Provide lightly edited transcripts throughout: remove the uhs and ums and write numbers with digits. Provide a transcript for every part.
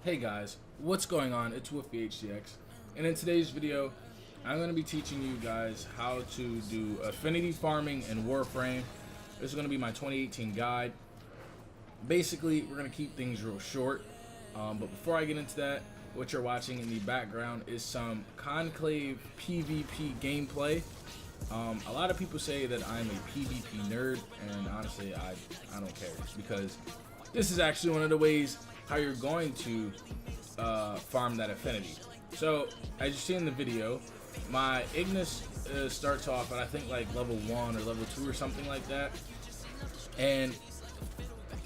Hey guys, what's going on? It's WARFRAME, and in today's video, I'm going to be teaching you guys how to do affinity farming in Warframe. This is going to be my 2018 guide. Basically, we're going to keep things real short, but before I get into that, what you're watching in the background is some Conclave PvP gameplay. A lot of people say that I'm a PvP nerd, and honestly, I don't care, because this is actually one of the ways how you're going to farm that affinity. So as you see in the video, my Ignis starts off at I think like level 1 or level 2 or something like that, and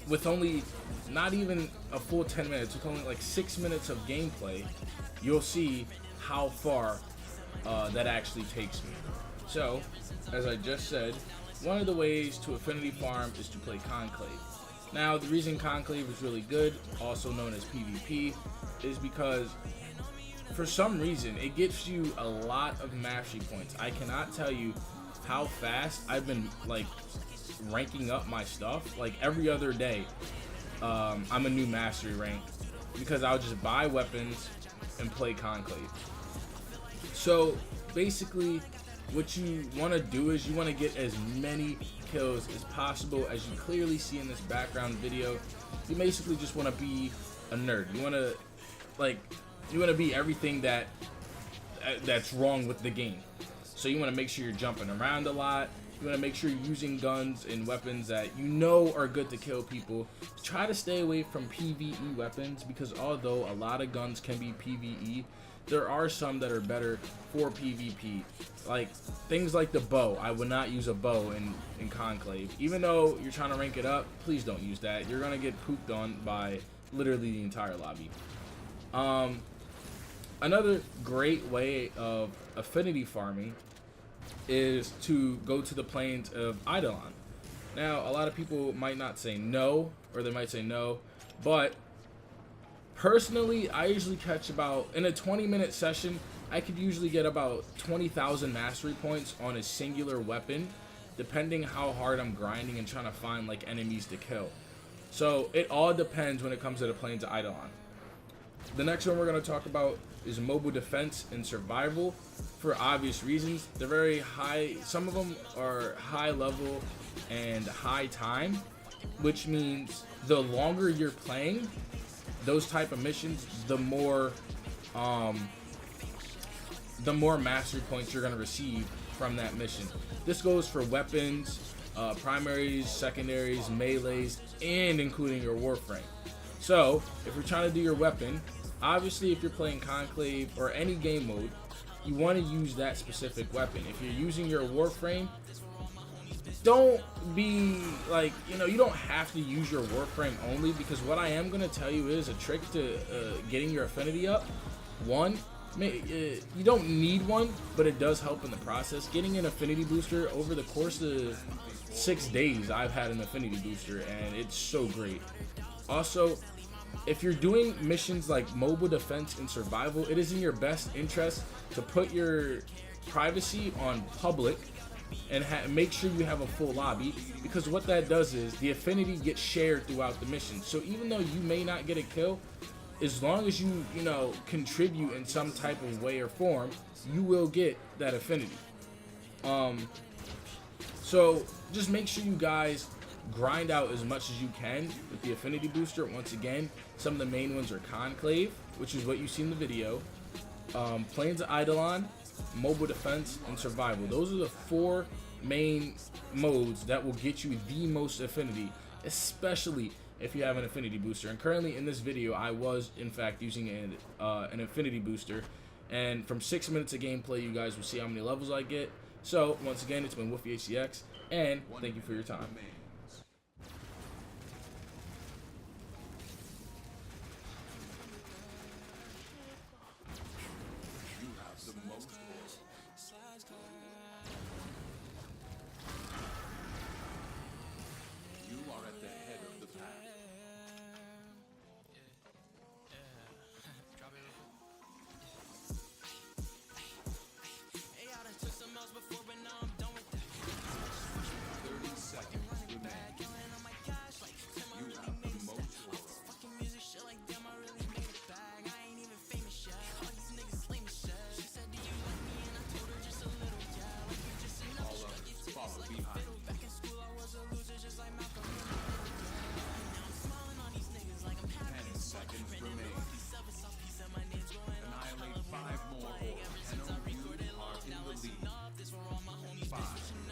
with only not even a full 10 minutes, with only like 6 minutes of gameplay, you'll see how far that actually takes me. So as I just said, one of the ways to affinity farm is to play Conclave. Now, the reason Conclave is really good, also known as PvP, is because for some reason it gives you a lot of mastery points. I cannot tell you how fast I've been like ranking up my stuff. Like every other day, I'm a new mastery rank because I'll just buy weapons and play Conclave. So basically, what you want to do is you want to get as many kills as possible. As you clearly see in this background video, you basically just want to be a nerd. You want to be everything that's wrong with the game. So you want to make sure you're jumping around a lot. You want to make sure you're using guns and weapons that you know are good to kill people. Try to stay away from PvE weapons, because although a lot of guns can be PvE, there are some that are better for PvP. Like things like the bow. I would not use a bow in Conclave. Even though you're trying to rank it up, please don't use that. You're gonna get pooped on by literally the entire lobby. Another great way of affinity farming is to go to the plains of Eidolon. Now, a lot of people might not say no, or they might say no, but personally, I usually catch about, in a 20-minute session, I could usually get about 20,000 mastery points on a singular weapon, depending how hard I'm grinding and trying to find like enemies to kill. So it all depends when it comes to the plains of Eidolon. The next one we're going to talk about is mobile defense and survival. For obvious reasons, they're very high. Some of them are high level and high time, which means the longer you're playing those type of missions, the more mastery points you're going to receive from that mission. This goes for weapons, primaries, secondaries, melees, and including your Warframe. So if you're trying to do your weapon, obviously if you're playing Conclave or any game mode, you want to use that specific weapon. If you're using your Warframe, don't be like, you don't have to use your Warframe only, because what I am going to tell you is a trick to getting your affinity up. One, you don't need one, but it does help in the process. Getting an affinity booster over the course of 6 days, I've had an affinity booster, and it's so great. Also, if you're doing missions like mobile defense and survival, it is in your best interest to put your privacy on public and make sure you have a full lobby, because what that does is the affinity gets shared throughout the mission. So even though you may not get a kill, as long as you contribute in some type of way or form, you will get that affinity. So just make sure you guys grind out as much as you can with the affinity booster. Once again, some of the main ones are Conclave, which is what you see in the video, Plains of Eidolon, mobile defense, and survival. Those are the 4 main modes that will get you the most affinity, especially if you have an affinity booster. And currently in this video, I was in fact using an affinity booster, and from 6 minutes of gameplay, you guys will see how many levels I get. So once again, it's been WARFRAME, and thank you for your time. 5.